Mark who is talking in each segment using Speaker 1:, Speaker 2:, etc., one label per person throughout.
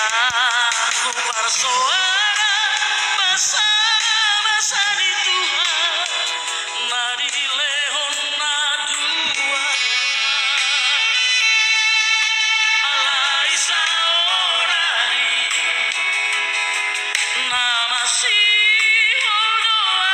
Speaker 1: Aku bersuara basa-basa di Tuhan, mari lehon na dua alai saorari nama si doa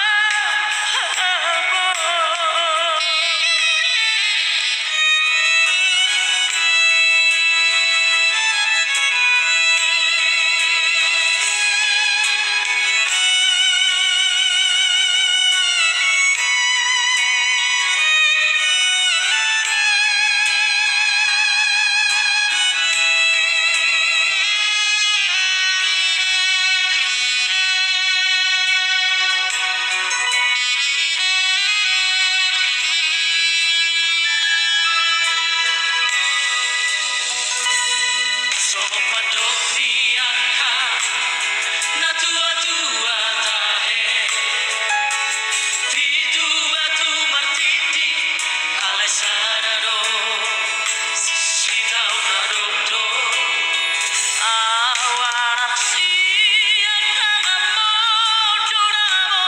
Speaker 1: sono padrofiaka na tua tahe Titu batu martiti alai sarado sitau nadodo awarak siang kangamo joramo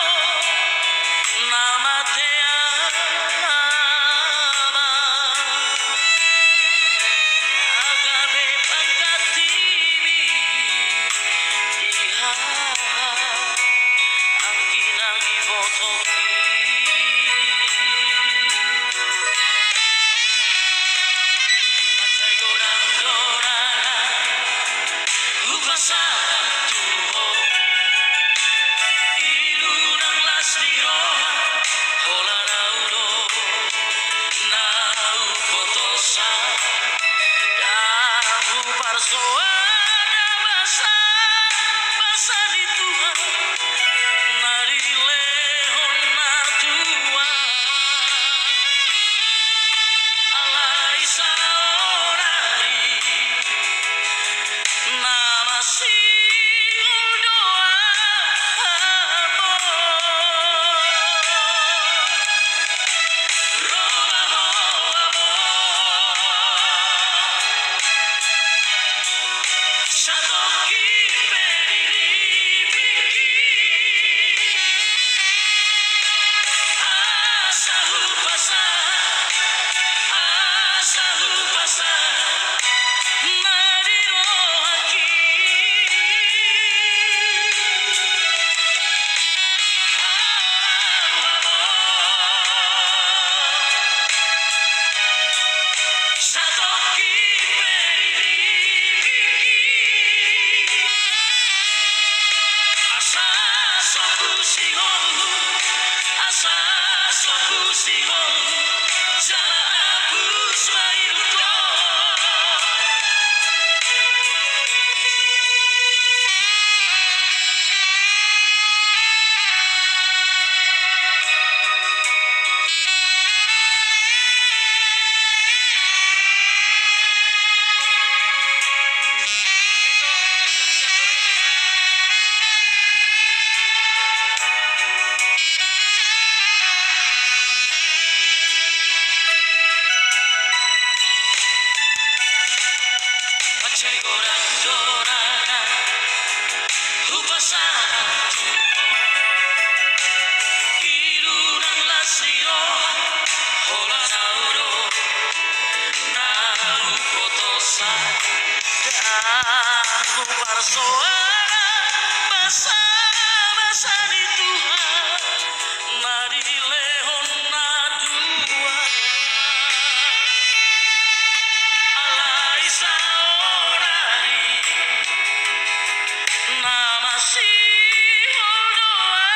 Speaker 1: nama teama agabe pagkatibi iha ang kinang ibotoki Patay gorang-gorangan Upasana tuho Irunang lasniroha Hola naudo Naupotosa Kamu bersuara basa di Tuhan, mari lehon na dua alai saorari nama si doa roa Sadoki periribiki Asahu pasa Narirohaki Sadoki periribiki Asa soku sihonu Jala hapus mairuko Pacay gorang-gorangan Upasana tuho Irunang lasniroha Hola naudo Naupotosa Aku bersuara basa-basa di Tuhan, mari lehon na dua alai saorari nama si doa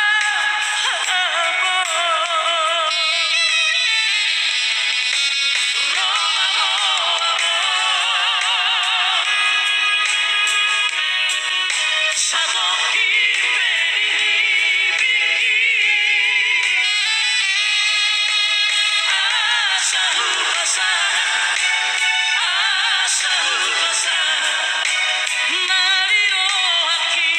Speaker 1: Sadoki periribiki Asahu pasa Narirohaki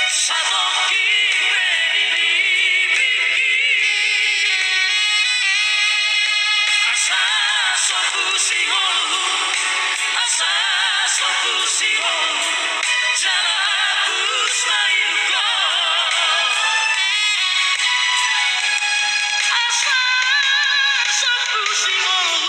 Speaker 1: Sadoki periribiki soppusimu Asa soppusimu Jangan hapus rayu Asa soppusimu